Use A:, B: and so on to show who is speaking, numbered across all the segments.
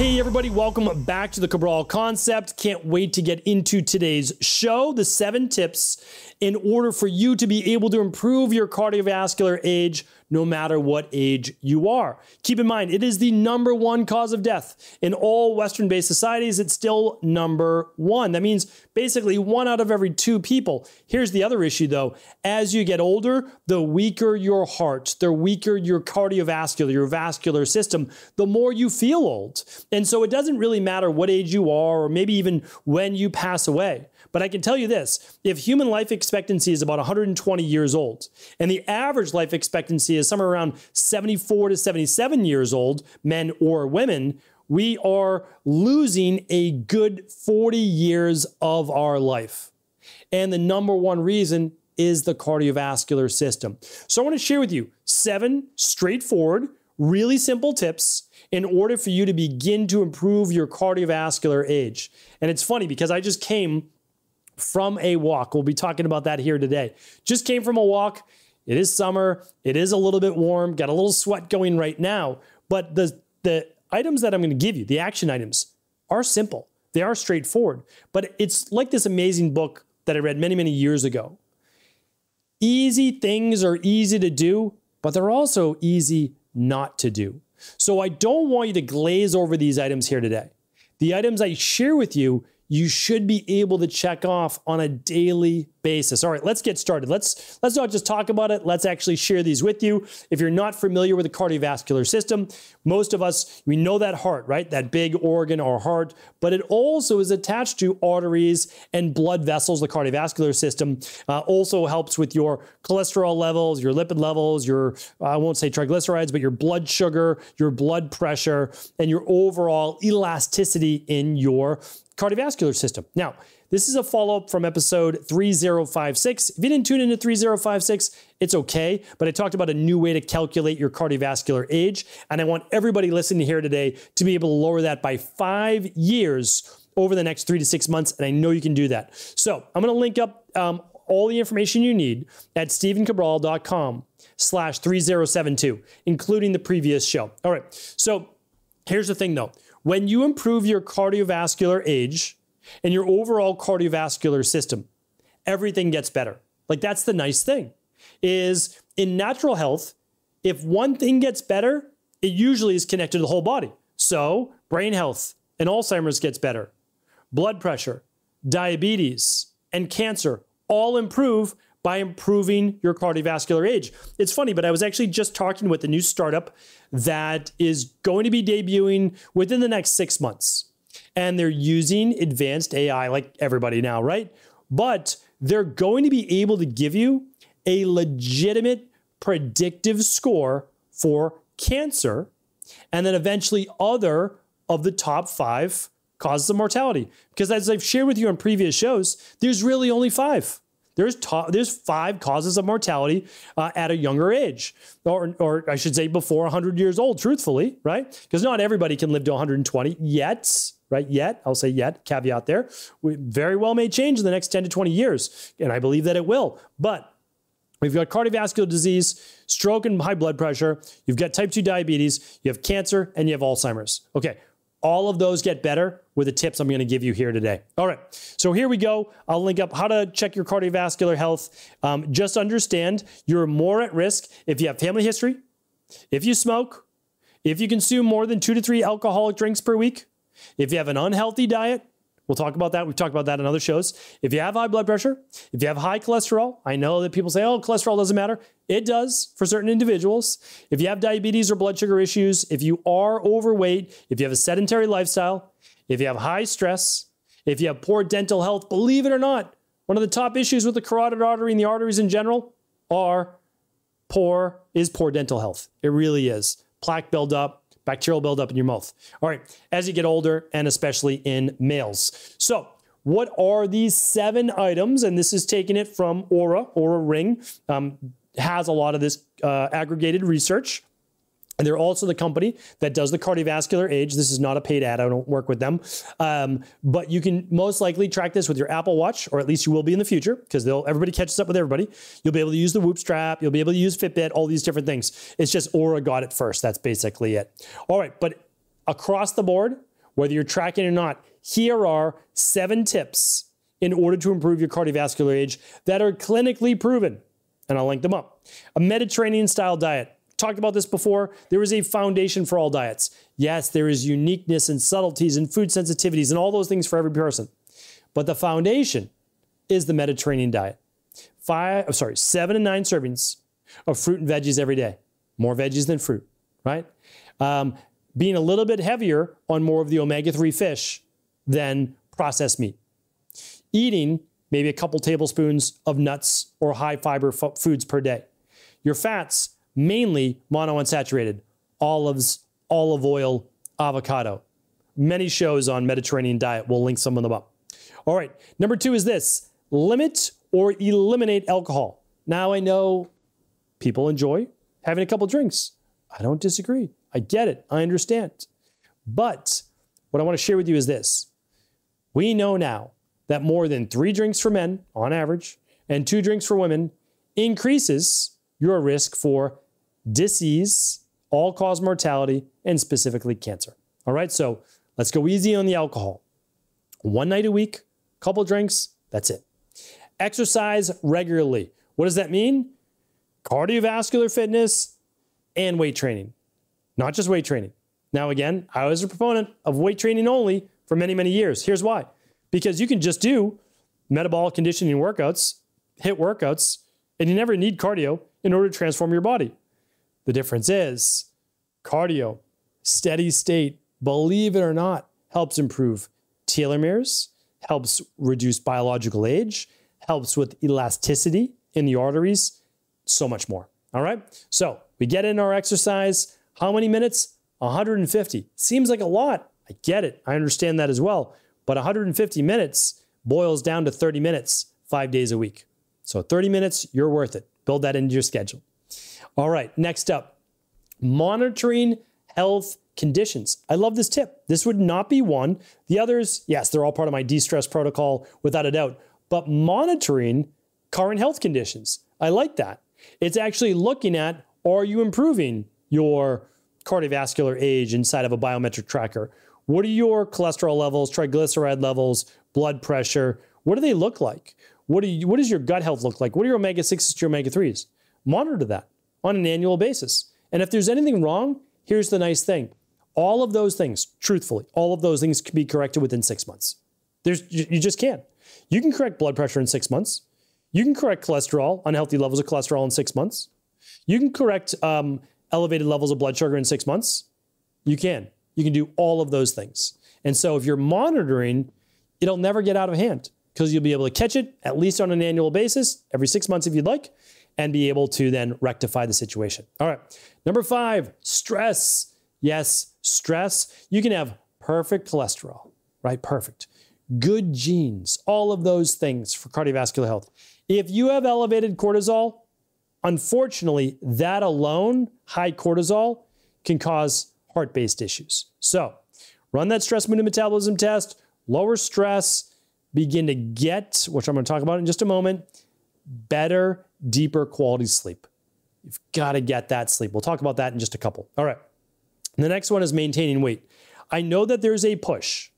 A: Hey everybody, welcome back to the Cabral Concept. Can't wait to get into today's show, the 7 tips in order for you to be able to improve your cardiovascular age no matter what age you are. Keep in mind, it is the #1 cause of death. In all Western-based societies, it's still #1. That means basically 1 out of every 2 people. Here's the other issue though. As you get older, the weaker your heart, the weaker your cardiovascular, your vascular system, the more you feel old. And so it doesn't really matter what age you are or maybe even when you pass away. But I can tell you this, if human life expectancy is about 120 years old, and the average life expectancy is somewhere around 74 to 77 years old, men or women, we are losing a good 40 years of our life. And the #1 reason is the cardiovascular system. So I want to share with you 7 straightforward, really simple tips in order for you to begin to improve your cardiovascular age. And it's funny because I just came from a walk. We'll be talking about that here today. Just came from a walk. It is summer. It is a little bit warm. Got a little sweat going right now. But the items that I'm going to give you, the action items, are simple. They are straightforward. But it's like this amazing book that I read many, many years ago. Easy things are easy to do, but they're also easy not to do. So I don't want you to glaze over these items here today. The items I share with you, you should be able to check off on a daily basis. All right, let's get started. Let's not just talk about it. Let's actually share these with you. If you're not familiar with the cardiovascular system, most of us, we know that heart, right? That big organ, our heart, but it also is attached to arteries and blood vessels. The cardiovascular system also helps with your cholesterol levels, your lipid levels, your, I won't say triglycerides, but your blood sugar, your blood pressure, and your overall elasticity in your cardiovascular system. Now, this is a follow-up from episode 3056. If you didn't tune into 3056, it's okay, but I talked about a new way to calculate your cardiovascular age, and I want everybody listening here today to be able to lower that by 5 years over the next 3 to 6 months, and I know you can do that. So I'm going to link up all the information you need at stevencabral.com/3072, including the previous show. All right, so here's the thing though. When you improve your cardiovascular age and your overall cardiovascular system, everything gets better. Like that's the nice thing is in natural health, if one thing gets better, it usually is connected to the whole body. So brain health and Alzheimer's gets better. Blood pressure, diabetes, and cancer all improve by improving your cardiovascular age. It's funny, but I was actually just talking with a new startup that is going to be debuting within the next 6 months. And they're using advanced AI like everybody now, right? But they're going to be able to give you a legitimate predictive score for cancer and then eventually other of the top 5 causes of mortality. Because as I've shared with you on previous shows, there's really only 5. There's 5 causes of mortality at a younger age, or I should say before 100 years old, truthfully, right? Because not everybody can live to 120 yet, right? Yet, I'll say yet, caveat there. We very well may change in the next 10 to 20 years, and I believe that it will. But we've got cardiovascular disease, stroke and high blood pressure. You've got type 2 diabetes, you have cancer, and you have Alzheimer's. Okay. All of those get better with the tips I'm going to give you here today. All right, so here we go. I'll link up how to check your cardiovascular health. Just understand you're more at risk if you have family history, if you smoke, if you consume more than 2 to 3 alcoholic drinks per week, if you have an unhealthy diet. We'll talk about that. We've talked about that in other shows. If you have high blood pressure, if you have high cholesterol, I know that people say, oh, cholesterol doesn't matter. It does for certain individuals. If you have diabetes or blood sugar issues, if you are overweight, if you have a sedentary lifestyle, if you have high stress, if you have poor dental health, believe it or not, one of the top issues with the carotid artery and the arteries in general is poor dental health. It really is. Plaque buildup, bacterial buildup in your mouth. All right, as you get older and especially in males. So what are these 7 items? And this is taking it from Oura Ring, has a lot of this aggregated research. And they're also the company that does the cardiovascular age. This is not a paid ad. I don't work with them. But you can most likely track this with your Apple Watch, or at least you will be in the future, because everybody catches up with everybody. You'll be able to use the Whoop strap. You'll be able to use Fitbit, all these different things. It's just Oura got it first. That's basically it. All right. But across the board, whether you're tracking or not, here are 7 tips in order to improve your cardiovascular age that are clinically proven. And I'll link them up. A Mediterranean-style diet. Talked about this before. There is a foundation for all diets. Yes, there is uniqueness and subtleties and food sensitivities and all those things for every person. But the foundation is the Mediterranean diet. 7 to 9 servings of fruit and veggies every day. More veggies than fruit, right? Being a little bit heavier on more of the omega-3 fish than processed meat. Eating maybe a couple tablespoons of nuts or high fiber foods per day. Your fats, mainly monounsaturated, olives, olive oil, avocado. Many shows on Mediterranean diet. We'll link some of them up. All right, number 2 is this: limit or eliminate alcohol. Now I know people enjoy having a couple drinks. I don't disagree. I get it. I understand. But what I want to share with you is this. We know now that more than 3 drinks for men, on average, and 2 drinks for women increases your risk for disease, all-cause mortality, and specifically cancer. All right, so let's go easy on the alcohol. 1 night a week, couple drinks, that's it. Exercise regularly. What does that mean? Cardiovascular fitness and weight training, not just weight training. Now, again, I was a proponent of weight training only for many, many years. Here's why. Because you can just do metabolic conditioning workouts, HIIT workouts, and you never need cardio in order to transform your body. The difference is cardio, steady state, believe it or not, helps improve telomeres, helps reduce biological age, helps with elasticity in the arteries, so much more. All right? So we get in our exercise. How many minutes? 150. Seems like a lot. I get it. I understand that as well. But 150 minutes boils down to 30 minutes, 5 days a week. So 30 minutes, you're worth it. Build that into your schedule. All right, next up, monitoring health conditions. I love this tip. This would not be one. The others, yes, they're all part of my de-stress protocol without a doubt. But monitoring current health conditions, I like that. It's actually looking at, are you improving your cardiovascular age inside of a biometric tracker? What are your cholesterol levels, triglyceride levels, blood pressure? What do they look like? What does your gut health look like? What are your omega-6s to your omega-3s? Monitor that on an annual basis. And if there's anything wrong, here's the nice thing. All of those things, truthfully, all of those things can be corrected within 6 months. You just can't. You can correct blood pressure in 6 months. You can correct cholesterol, unhealthy levels of cholesterol in 6 months. You can correct elevated levels of blood sugar in 6 months. You can do all of those things. And so if you're monitoring, it'll never get out of hand because you'll be able to catch it at least on an annual basis, every 6 months if you'd like, and be able to then rectify the situation. All right. Number 5, stress. Yes, stress. You can have perfect cholesterol, right? Perfect. Good genes, all of those things for cardiovascular health. If you have elevated cortisol, unfortunately, that alone, high cortisol, can cause heart-based issues. So run that stress mood and metabolism test, lower stress, begin to get, which I'm going to talk about in just a moment, better, deeper quality sleep. You've got to get that sleep. We'll talk about that in just a couple. All right. The next one is maintaining weight. I know that there's a push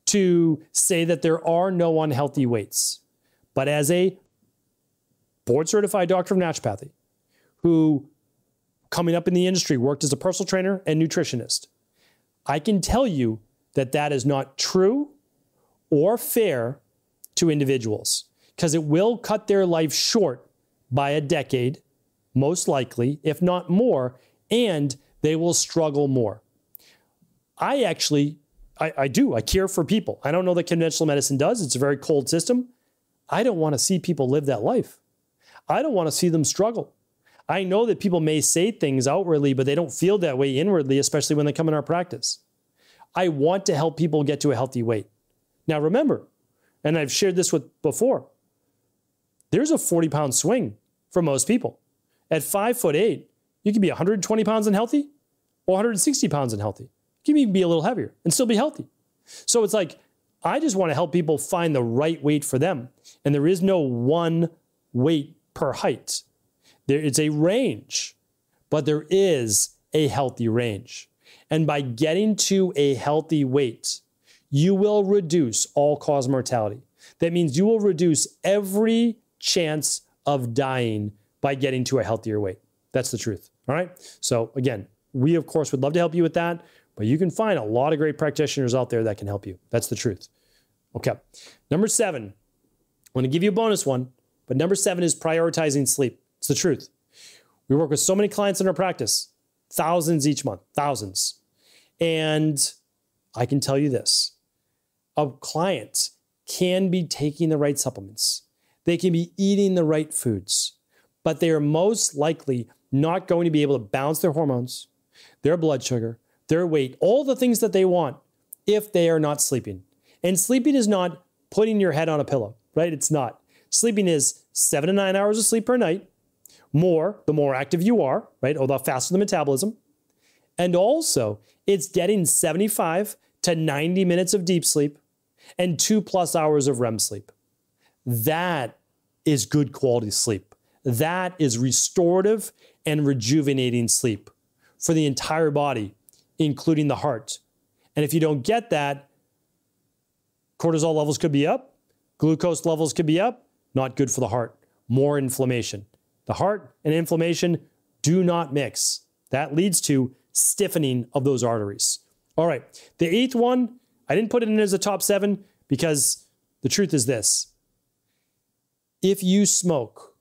A: to say that there are no unhealthy weights, but as a board-certified doctor of naturopathy who, coming up in the industry, worked as a personal trainer and nutritionist, I can tell you that that is not true or fair to individuals because it will cut their life short by a decade, most likely, if not more, and they will struggle more. I care for people. I don't know that conventional medicine does. It's a very cold system. I don't want to see people live that life. I don't want to see them struggle. I know that people may say things outwardly, but they don't feel that way inwardly, especially when they come in our practice. I want to help people get to a healthy weight. Now remember, and I've shared this with before, there's a 40-pound swing for most people. At 5'8", you can be 120 pounds unhealthy or 160 pounds unhealthy. You can even be a little heavier and still be healthy. So it's like, I just want to help people find the right weight for them. And there is no one weight per height. It's a range, but there is a healthy range. And by getting to a healthy weight, you will reduce all-cause mortality. That means you will reduce every chance of dying by getting to a healthier weight. That's the truth, all right? So again, we of course would love to help you with that, but you can find a lot of great practitioners out there that can help you. That's the truth. Okay, number 7, I want to give you a bonus one, but number 7 is prioritizing sleep. It's the truth. We work with so many clients in our practice, thousands each month, thousands. And I can tell you this, a client can be taking the right supplements. They can be eating the right foods, but they are most likely not going to be able to balance their hormones, their blood sugar, their weight, all the things that they want if they are not sleeping. And sleeping is not putting your head on a pillow, right? It's not. Sleeping is 7 to 9 hours of sleep per night. The more active you are, right? Or the faster the metabolism. And also, it's getting 75 to 90 minutes of deep sleep and 2+ hours of REM sleep. That is good quality sleep. That is restorative and rejuvenating sleep for the entire body, including the heart. And if you don't get that, cortisol levels could be up, glucose levels could be up, not good for the heart, more inflammation. The heart and inflammation do not mix. That leads to stiffening of those arteries. All right, the 8th one, I didn't put it in as a top 7 because the truth is this. If you smoke,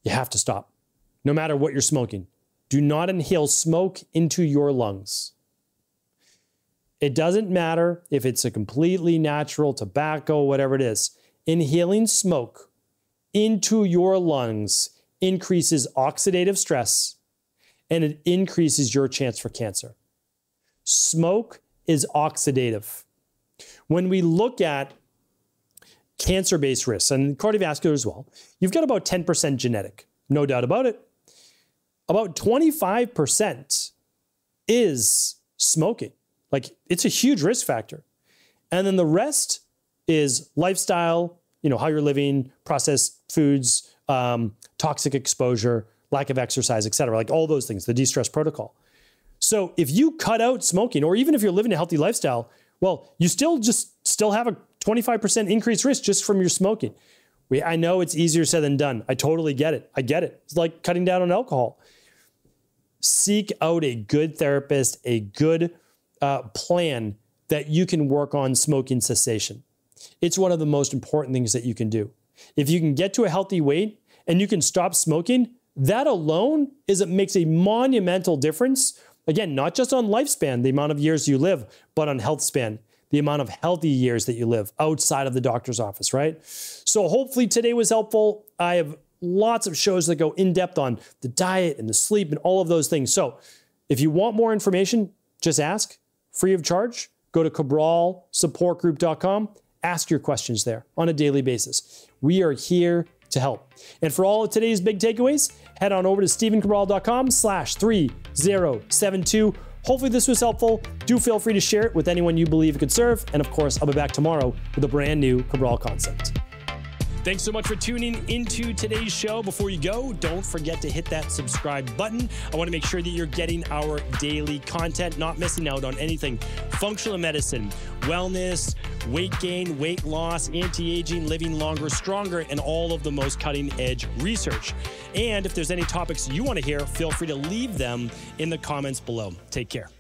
A: you have to stop, no matter what you're smoking. Do not inhale smoke into your lungs. It doesn't matter if it's a completely natural tobacco, whatever it is. Inhaling smoke into your lungs increases oxidative stress and it increases your chance for cancer. Smoke is oxidative. When we look at cancer-based risks and cardiovascular as well, you've got about 10% genetic, no doubt about it. About 25% is smoking. Like, it's a huge risk factor. And then the rest is lifestyle, how you're living, processed foods, toxic exposure, lack of exercise, et cetera, like all those things, the de-stress protocol. So if you cut out smoking, or even if you're living a healthy lifestyle, well, you still have a 25% increased risk just from your smoking. I know it's easier said than done. I totally get it. I get it. It's like cutting down on alcohol. Seek out a good therapist, a good plan that you can work on smoking cessation. It's one of the most important things that you can do. If you can get to a healthy weight and you can stop smoking, that alone makes a monumental difference. Again, not just on lifespan, the amount of years you live, but on health span, the amount of healthy years that you live outside of the doctor's office, right? So hopefully today was helpful. I have lots of shows that go in depth on the diet and the sleep and all of those things. So if you want more information, just ask, free of charge. Go to cabralsupportgroup.com. Ask your questions there on a daily basis. We are here to help. And for all of today's big takeaways, head on over to stephencabral.com/3072. Hopefully this was helpful. Do feel free to share it with anyone you believe it could serve. And of course, I'll be back tomorrow with a brand new Cabral Concept. Thanks so much for tuning into today's show. Before you go, don't forget to hit that subscribe button. I want to make sure that you're getting our daily content, not missing out on anything functional medicine, wellness, weight gain, weight loss, anti-aging, living longer, stronger, and all of the most cutting-edge research. And if there's any topics you want to hear, feel free to leave them in the comments below. Take care.